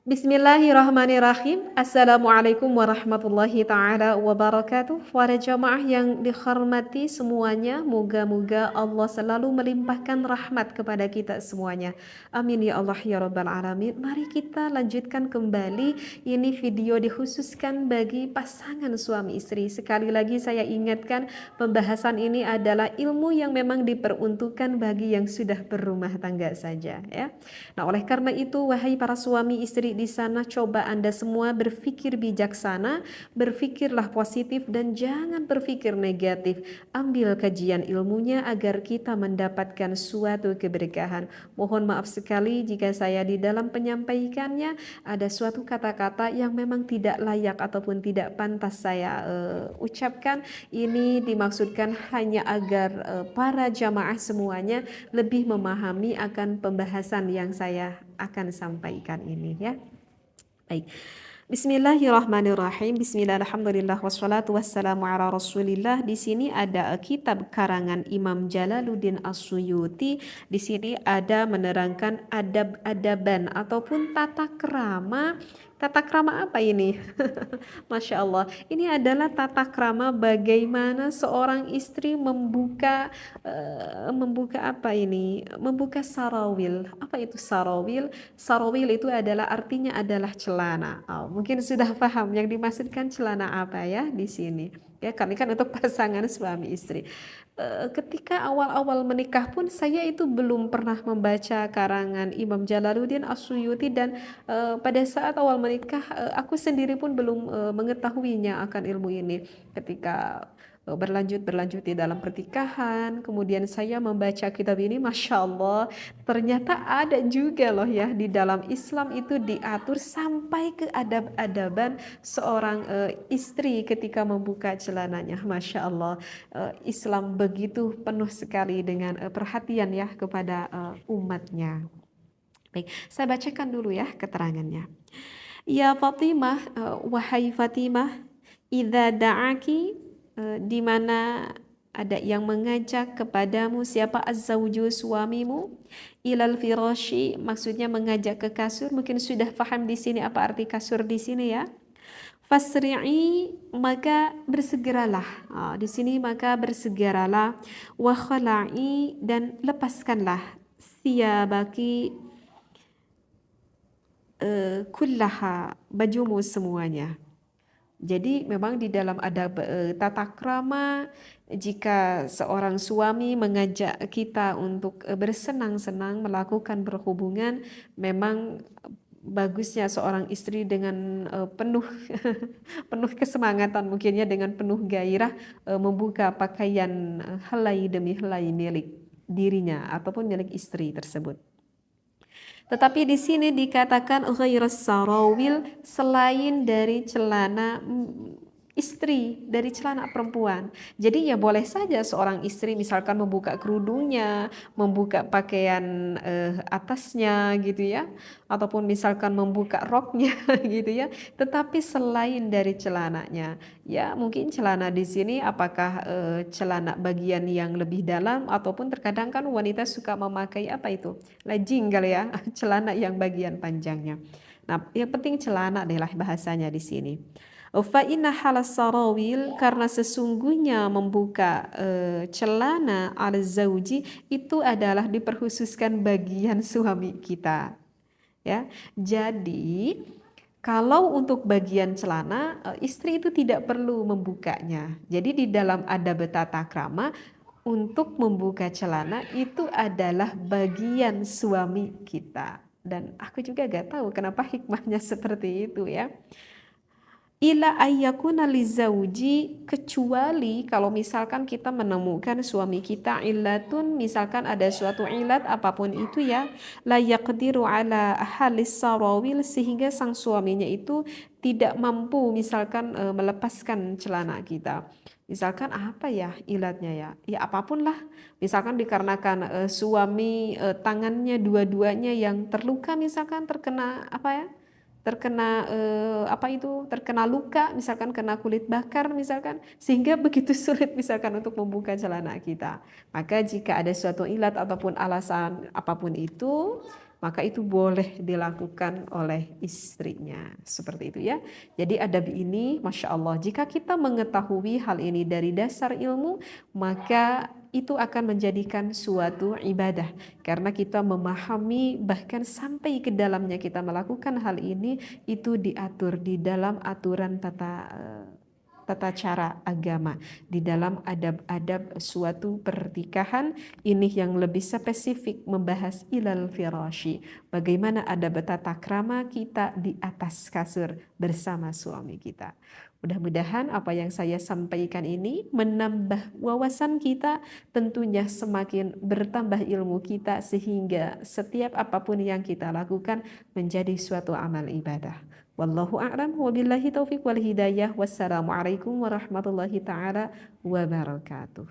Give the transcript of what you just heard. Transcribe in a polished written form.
Bismillahirrahmanirrahim. Assalamualaikum warahmatullahi ta'ala wabarakatuh. Para jamaah yang dihormati semuanya, moga-moga Allah selalu melimpahkan rahmat kepada kita semuanya. Amin ya Allah ya Rabbal Alamin. Mari kita lanjutkan kembali. Ini video dikhususkan bagi pasangan suami istri. Sekali lagi saya ingatkan, pembahasan ini adalah ilmu yang memang diperuntukkan bagi yang sudah berumah tangga saja ya. Nah, oleh karena itu, wahai para suami istri di sana, coba Anda semua berpikir bijaksana, berpikirlah positif dan jangan berpikir negatif. Ambil kajian ilmunya agar kita mendapatkan suatu keberkahan. Mohon maaf sekali jika saya di dalam penyampaikannya ada suatu kata-kata yang memang tidak layak ataupun tidak pantas saya ucapkan. Ini dimaksudkan hanya agar para jamaah semuanya lebih memahami akan pembahasan yang saya akan sampaikan ini ya. Baik. Bismillahirrahmanirrahim. Bismillah, alhamdulillah, wassalatu wassalamu ala rasulillah. Di sini ada kitab karangan Imam Jalaluddin As-Suyuti. Di sini ada menerangkan adab-adaban ataupun tata krama. Tata krama apa ini? Masya Allah. Ini adalah tata krama bagaimana seorang istri membuka apa ini? Membuka sarawil. Apa itu sarawil? Sarawil itu adalah artinya adalah celana. Oh, mungkin sudah paham yang dimaksudkan celana apa ya di sini. Ya, karena kan untuk pasangan suami istri. Ketika awal-awal menikah pun saya itu belum pernah membaca karangan Imam Jalaluddin As-Suyuti dan pada saat awal menikah aku sendiri pun belum mengetahuinya akan ilmu ini. Ketika berlanjut di dalam pertikahan, kemudian saya membaca kitab ini, Masya Allah, ternyata ada juga loh ya di dalam Islam itu diatur sampai ke adab-adaban seorang istri ketika membuka celananya. Masya Allah, Islam begitu penuh sekali dengan perhatian ya kepada umatnya. Baik, saya bacakan dulu ya keterangannya. Ya Fatimah, wahai Fatimah, idza da'aki, di mana ada yang mengajak kepadamu, siapa az-zawju, suamimu, ilal firashi, maksudnya mengajak ke kasur. Mungkin sudah paham di sini apa arti kasur di sini ya. Fasri'i, maka bersegeralah. Di sini maka bersegeralah. Wa khala'i, dan lepaskanlah. Siyabaki, kullaha, bajumu semuanya. Jadi memang di dalam ada tata krama, jika seorang suami mengajak kita untuk bersenang-senang melakukan berhubungan, memang bagusnya seorang istri dengan penuh penuh kesemangatan, mungkinnya dengan penuh gairah membuka pakaian helai demi helai milik dirinya ataupun milik istri tersebut. Tetapi di sini dikatakan ghairas sarawil, selain dari celana istri, dari celana perempuan. Jadi ya boleh saja seorang istri misalkan membuka kerudungnya, membuka pakaian atasnya gitu ya, ataupun misalkan membuka roknya gitu ya. Tetapi selain dari celananya, ya mungkin celana di sini apakah celana bagian yang lebih dalam, ataupun terkadang kan wanita suka memakai apa itu, legging kali ya, celana yang bagian panjangnya. Nah, yang penting celana adalah bahasanya di sini. Fa inna halas sarawil, karena sesungguhnya membuka celana al zauji itu adalah diperkhususkan bagian suami kita ya. Jadi kalau untuk bagian celana istri itu tidak perlu membukanya. Jadi di dalam adab tata krama untuk membuka celana itu adalah bagian suami kita. Dan aku juga gak tahu kenapa hikmahnya seperti itu ya. Ila ayyakuna lizauji, kecuali kalau misalkan kita menemukan suami kita illatun, misalkan ada suatu ilat apapun itu ya, la yaqdiru ala halis sarawil, sehingga sang suaminya itu tidak mampu misalkan melepaskan celana kita. Misalkan apa ya ilatnya ya? Ya apapun lah. Misalkan dikarenakan suami tangannya dua-duanya yang terluka, misalkan terkena apa ya? Terkena terkena luka, misalkan kena kulit bakar misalkan, sehingga begitu sulit misalkan untuk membuka celana kita. Maka jika ada suatu ilat ataupun alasan apapun itu, maka itu boleh dilakukan oleh istrinya. Seperti itu ya. Jadi adab ini, Masya Allah, jika kita mengetahui hal ini dari dasar ilmu, maka itu akan menjadikan suatu ibadah. Karena kita memahami bahkan sampai ke dalamnya kita melakukan hal ini, itu diatur di dalam aturan tata cara agama di dalam adab-adab suatu pernikahan. Ini yang lebih spesifik membahas ilal firashi, bagaimana adab tata krama kita di atas kasur bersama suami kita. Mudah-mudahan apa yang saya sampaikan ini menambah wawasan kita, tentunya semakin bertambah ilmu kita sehingga setiap apapun yang kita lakukan menjadi suatu amal ibadah. Wallahu a'lam wa billahi taufiq wal hidayah. Wassalamualaikum warahmatullahi taala wabarakatuh.